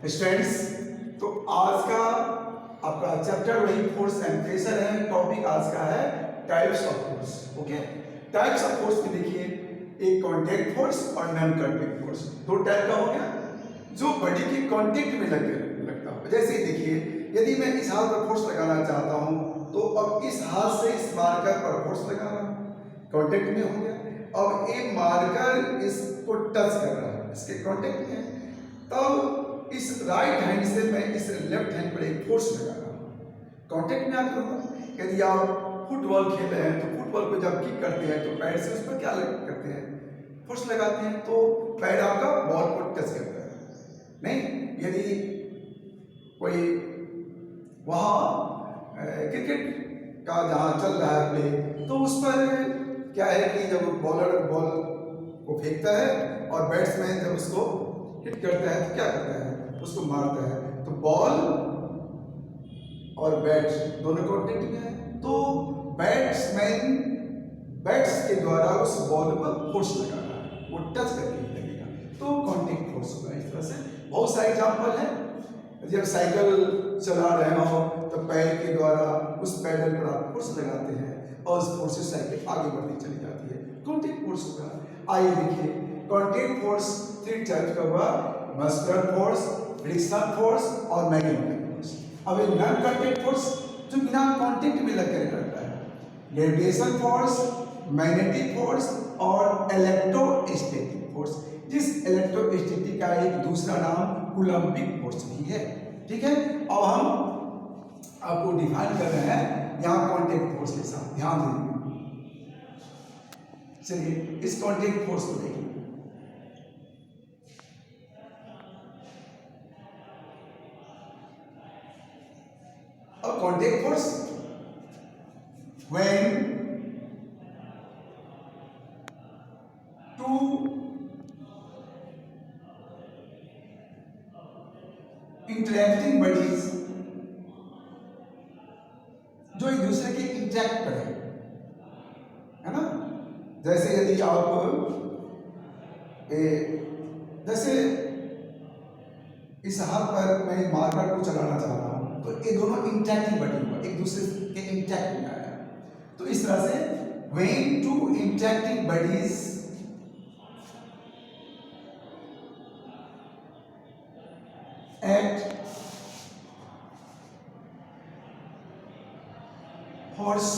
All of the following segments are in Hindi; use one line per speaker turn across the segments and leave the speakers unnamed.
स्टूडेंट्स, तो आज का आपका चैप्टर वही फोर्स एंड प्रेशर है। टॉपिक आज का है types of force. Okay, types of force में देखिए एक कांटेक्ट फोर्स और नॉन कांटेक्ट फोर्स, दो टाइप का हो गया। जो बॉडी के कांटेक्ट में लगता हो, जैसे देखिए यदि मैं इस हाथ पर फोर्स लगाना चाहता हूं तो अब इस हाथ से इस मार्कर पर फोर्स लगाना कांटेक्ट में हो गया। अब एक मार्कर इसको टच कर रहा है, इसके कांटेक्ट में है। तब इस राइट हैंड से मैं इस लेफ्ट हैंड पर एक फोर्स लगा रहा हूँ, कांटेक्ट में आकर होगा। यदि आप फुटबॉल खेल रहे हैं तो फुटबॉल को जब किक करते हैं तो पैर से उस पर क्या करते हैं, फोर्स लगाते हैं, तो पैर आपका बॉल को टच करता है। नहीं, यदि कोई वहाँ क्रिकेट का जहाँ चल रहा है प्ले, तो उस पर क्या है कि जब बॉलर बॉल को फेंकता है और बैट्समैन जब उसको हिट करता है तो क्या करता है, उसको मारता है, तो बॉल और बैट दोनों कांटेक्ट में है। तो बैट्समैन बैट्स के द्वारा उस बॉल पर फोर्स लगा रहा है, वो टच करके लगेगा, तो कांटेक्ट फोर्स होगा। इस तरह से बहुत सारे एग्जाम्पल हैं। जब साइकिल चला रहे हो तो पैर के द्वारा उस पैडल पर आप फोर्स लगाते हैं और उस फोर्स से साइकिल आगे बढ़ती चली जाती है, कांटेक्ट फोर्स होगा। आइए देखिए, कांटेक्ट फोर्स 3 टाइप का हुआ, मस्कुलर फोर्स, फ्रिक्शनल फोर्स और मैग्नेटिक फोर्स। अब एक नॉन कांटेक्ट फोर्स जो बिना कांटेक्ट में लगकर करता है, ग्रेविटेशन फोर्स, मैग्नेटिक फोर्स और इलेक्ट्रोस्टैटिक फोर्स, जिस इलेक्ट्रोस्टैटिक का एक दूसरा नाम कूलम्बिक फोर्स भी है। ठीक है, अब हम आपको डिफाइन कर रहे हैं यहाँ कांटेक्ट फोर्स के साथ, ध्यान दीजिए। चलिए इस कांटेक्ट फोर्स को देखिए। अब contact force when two interacting bodies जो एक दूसरे के इंटरैक्ट करें, है ना। जैसे यदि आप जैसे इस हाथ पर मैं मार्कर को चलाना चाह रहा हूं तो ये दोनों इंटरैक्टिंग बॉडी हुआ, एक दूसरे के इंटरैक्ट में आया। तो इस तरह से when two interacting bodies act force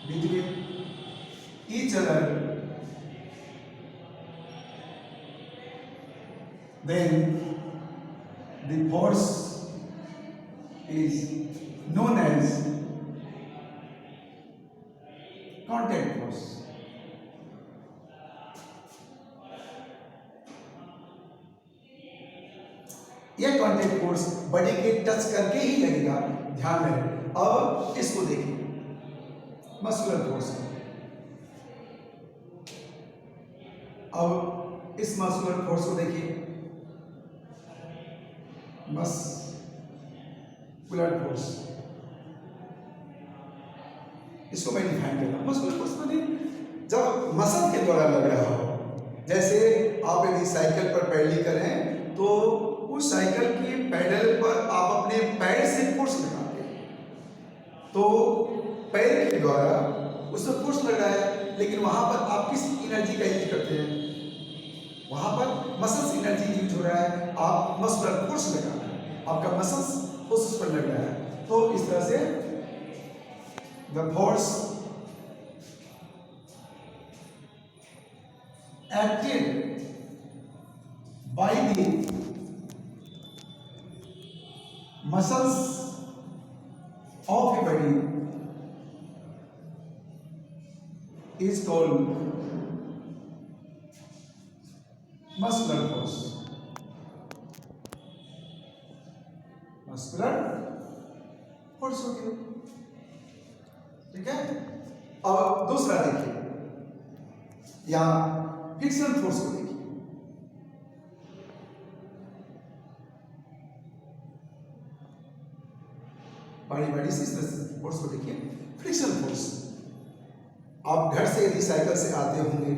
between each other, then the force is known as contact force. यह कांटेक्ट फोर्स बॉडी के टच करके ही लगेगा, ध्यान रहे। अब इसको देखिए, मस्कुलर फोर्स। अब इस मस्कुलर फोर्स को देखिए, मस्कुलर फोर्स, इसको मैं डिफाइन करता हूं। मस्कुलर फोर्स मतलब जब मसल के द्वारा लग रहा हो, जैसे आप यदि साइकिल पर पैडलिंग करें तो उस साइकिल के पैडल पर आप अपने पैर से फोर्स लगाते हैं, तो पैर के द्वारा उस पर फोर्स लग रहा है, लेकिन वहां पर आप किस एनर्जी का यूज करते हैं, वहां पर मसल्स एनर्जी यूज हो रहा है, आप मस्कुलर फोर्स लगा रहे हैं, आपका मसल्स उस पर लग रहा है। तो इस तरह से the force acted by the muscles of a body is called muscular force. muscular force हो गया, ठीक है। अब दूसरा देखिए, यहां फ्रिक्शनल फोर्स को देखिए। बड़ी से फोर्स को देखिए, फ्रिक्शनल फोर्स। आप घर से यदि साइकिल से आते होंगे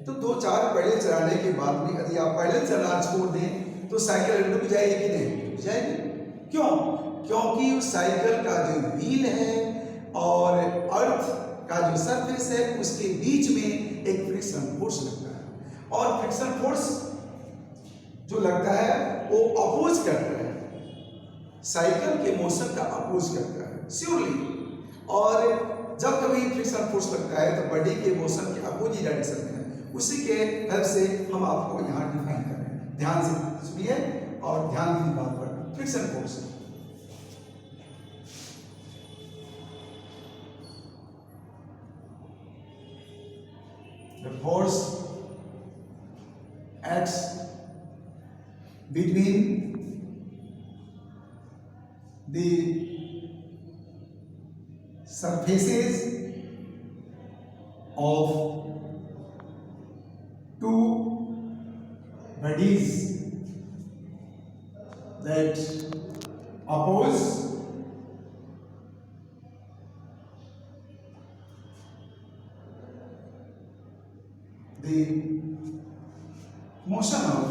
तो 2-4 पैडल चलाने के बाद भी यदि आप पैडल चलाना छोड़ दें तो साइकिल डूब जाएगी कि नहीं? डूब जाएगी। क्यों? क्योंकि उस साइकिल का जो व्हील है और अर्थ का जो सरफेस है उसके बीच में एक फ्रिक्शन फोर्स लगता है, और फ्रिक्शन फोर्स जो लगता है वो अपोज करता है, साइकिल के मोशन का अपोज करता है श्योरली। और जब कभी फ्रिक्शन फोर्स लगता है तो बॉडी के मोशन के अपोजिट डायरेक्शन में है। उसी के हेल्प से हम आपको यहाँ डिफाइन कर रहे हैं, ध्यान से सुनिए और ध्यान दीजिए बात पर। Friction force the force acts between the surfaces of two bodies that oppose the motion of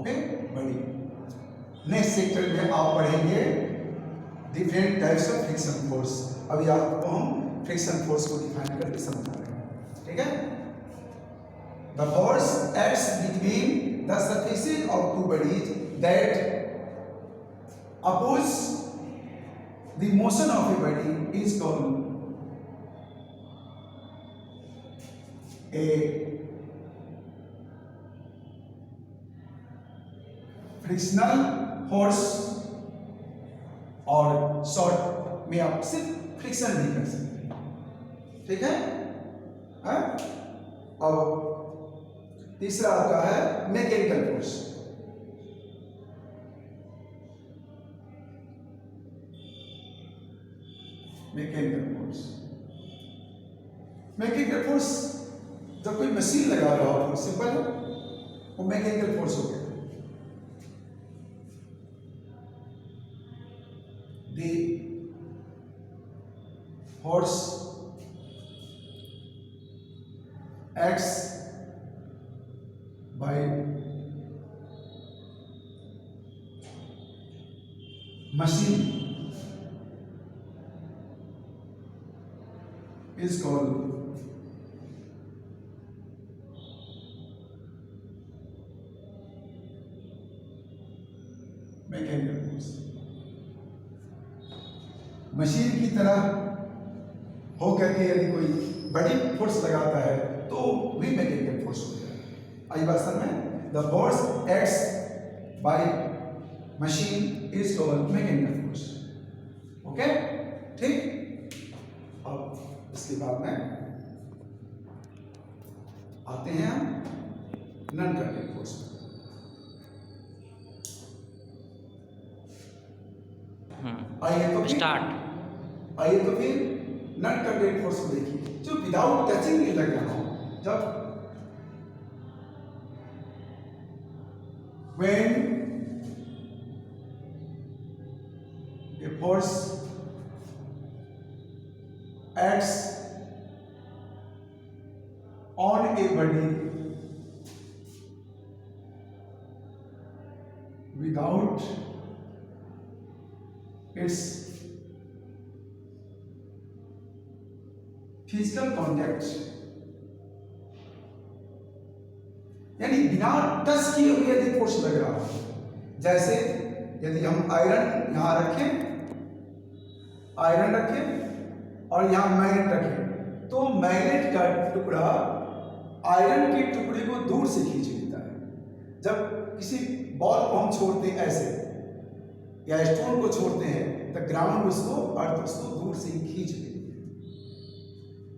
a body। Next sector में आप पढ़ेंगे different types of friction force. अभी आपको हम फ्रिक्शन फोर्स को डिफाइन करके समझा रहे हैं, ठीक है। The force acts between the surfaces of two bodies that oppose the motion of a body is called a frictional force, और शॉर्ट में आप सिर्फ फ्रिक्शन नहीं कर सकते, ठीक है। अब तीसरा आता है मैकेनिकल फोर्स। मैकेनिकल फोर्स जब कोई मशीन लगा रहा हो, सिंपल है, वो मैकेनिकल फोर्स हो गया। The force acts by machine is called mechanical force. Machine की तरह हो करके यदि कोई बड़ी फोर्स लगाता है तो भी मैकेनिकल फोर्स हो जाएगा। आई बात समझ में? The force acts by machine is called mechanical force. Okay, ठीक। अब इसके बाद में आते हैं हम नॉन कंडक्टिंग फोर्स। आइए तो
स्टार्ट।
आइए तो फिर नॉन कंडक्टिंग फोर्स को देखिए, जो विदाउट टचिंग नहीं लग रहा हो। जब when a force acts on a body without its physical contact, यानी बिना टच किए हुए यदि फोर्स लग रहा हो, जैसे यदि हम आयरन यहां रखें, आयरन रखें और यहां मैग्नेट रखें, तो मैग्नेट का टुकड़ा आयरन के टुकड़े को दूर से खींच लेता है। जब किसी बॉल को हम छोड़ते हैं ऐसे या स्टोन को छोड़ते हैं तो ग्राउंड उसको, अर्थ उसको दूर से ही खींच लेती है।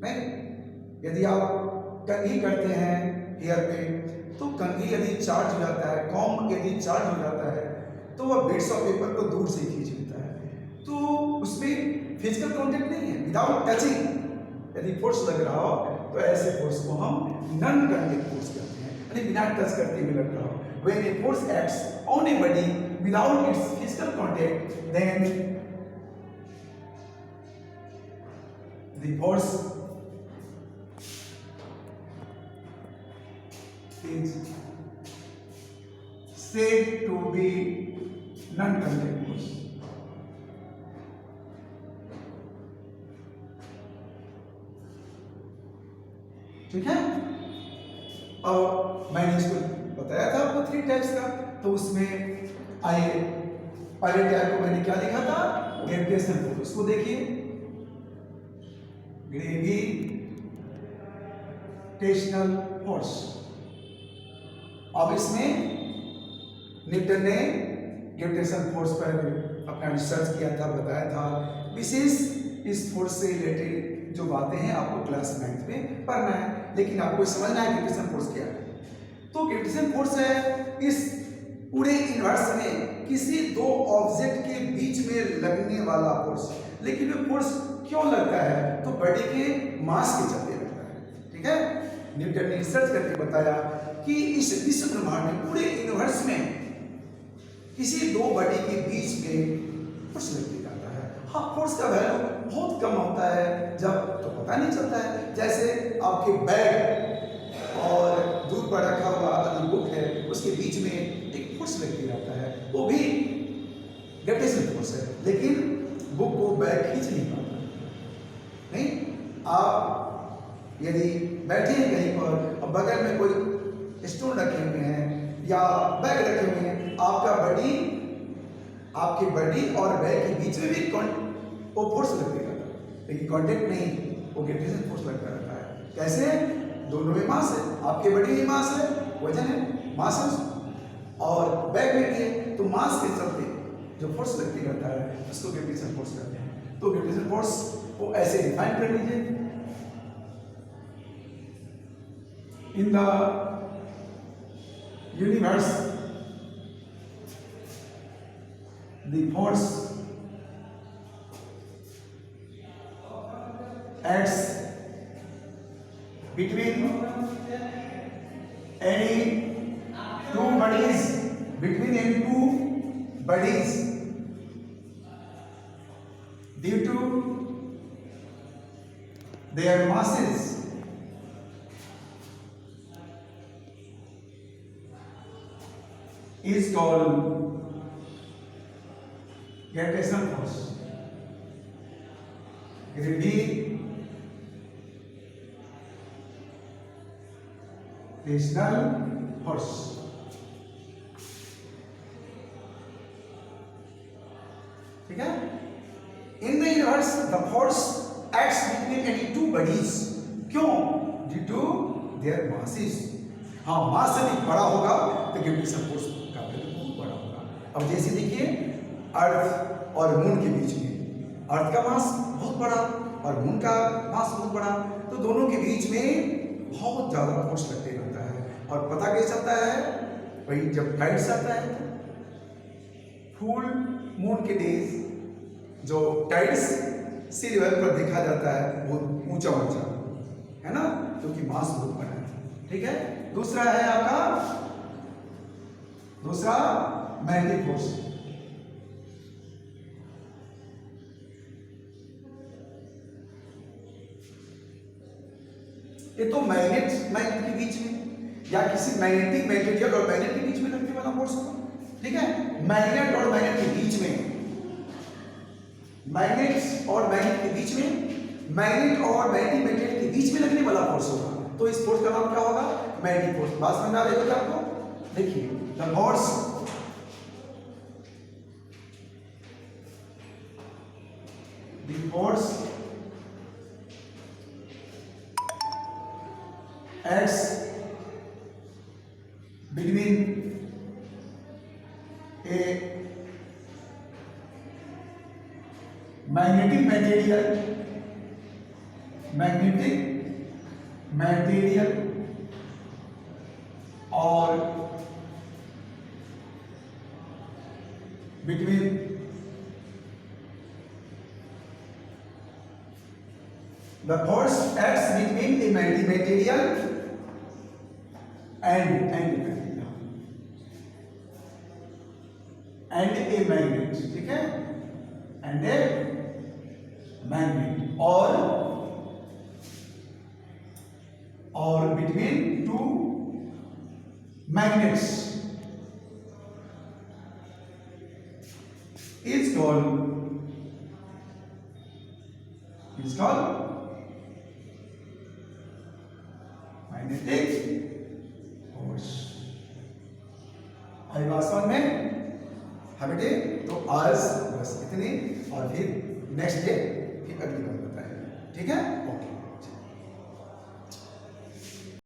नहीं, यदि आप कंघी करते हैं हेयर पे, तो कंघी यदि चार्ज हो जाता है, कॉम्ब यदि चार्ज हो जाता है, तो वह बिट्स ऑफ पेपर को दूर से खींच लेता है। तो उसमें फिजिकल कॉन्टेक्ट नहीं है, विदाउट टचिंग यदि फोर्स लग रहा हो तो ऐसे फोर्स को हम नॉन कंडक्टिंग फोर्स कहते हैं, यानी बिना टच करते हुए लग रहा हो। When a force acts on a body without its physical contact, then the force is said to be non-contact force. ठीक है। अब मैंने इसको बताया था आपको 3 टाइप्स का, तो उसमें आइए पहले टाइप को मैंने क्या लिखा था, ग्रेविटेशनल फोर्स। उसको देखिए, ग्रेविटेशनल फोर्स। अब इसमें न्यूटन ने ग्रेविटेशनल फोर्स पर अपना रिसर्च किया था, बताया था। विशेष इस फोर्स से रिलेटेड जो बातें हैं आपको क्लास 9th में पढ़ना है, लेकिन आपको समझना है ग्रेविटेशनल फोर्स क्या है। तो ग्रेविटेशनल फोर्स है इस पूरे यूनिवर्स में किसी 2 ऑब्जेक्ट के बीच में लगने वाला फोर्स। लेकिन ये फोर्स क्यों लगता है, तो बॉडी के मास के चलते लगता है। ठीक है, न्यूटन ने रिसर्च करके बताया कि इस विश्व ब्रह्मांड में पूरे यूनिवर्स में किसी 2 बॉडी के बीच में फोर्स लगती जाता है। हाँ, फोर्स का वैल्यू बहुत कम होता है, जब तो पता नहीं चलता है। जैसे आपके बैग और दूर पर रखा हुआ बुक है, उसके बीच में एक फोर्स लगती रहता है, वो भी ग्रेविटेशनल फोर्स है, लेकिन बुक को बैग खींच नहीं पाता। नहीं, आप यदि बैठे हैं कहीं पर और बगल में कोई स्टोन रखे हुए हैं या बैग रखे हुए हैं, आपकी बॉडी और बैग के बीच में भी वो फोर्स लगती रहता है, लेकिन कांटेक्ट नहीं, वो ग्रेविटेशनल फोर्स लगता रहता है। कैसे? दोनों में मास है, आपके बॉडी में मास है, वजन है, मास है, और बैग में भी है, तो मास के चलते जो फोर्स लगती रहता है उसको ग्रेविटेशनल फोर्स कहते हैं। तो ग्रेविटेशनल फोर्स को ऐसे डिफाइन कर लीजिए, in the universe the force acts between any two bodies due to their masses is called gravitational force. Gravitational force. ठीक है? In the universe, the force acts between any 2 bodies. क्यों? Due to their masses. हाँ, मास यदि बड़ा होगा तो ग्रेविटेशनल फोर्स का वैल्यू बहुत बड़ा होगा। अब जैसे देखिए, अर्थ और मून के बीच में अर्थ का मास बहुत बड़ा और मून का मास बहुत बड़ा, तो दोनों के बीच में बहुत ज्यादा फोर्स लगते रहता है। और पता कैसे चलता है, वही जब टाइड्स आता है, फुल मून के डेज जो टाइड्स सी लेवल पर देखा जाता है, बहुत ऊंचा ऊंचा है ना, क्योंकि मास बहुत बड़ा है। ठीक है, दूसरा है आपका मैग्नेटिक फोर्स। ये तो मैग्नेट के बीच में या किसी मैग्नेटिक मटेरियल और मैग्नेट के बीच में लगने वाला फोर्स होगा। ठीक है, मैग्नेट और मैग्नेट के बीच में, मैग्नेट और मैग्नेटिक मटेरियल के बीच में लगने वाला फोर्स होगा। तो इस फोर्स का नाम क्या होगा? Magnetic force. बात समझ में आ रही होगी आपको? देखिए, the force acts between a magnetic material or between the force acts between a magnetic material and a magnet, ठीक है, and a magnet, और और between two magnets is called magnetic force। आई बात समझ में? हाँ बेटे, तो आज बस इतनी, और फिर नेक्स्ट डे फिर अगली बात बताएंगे, ठीक है?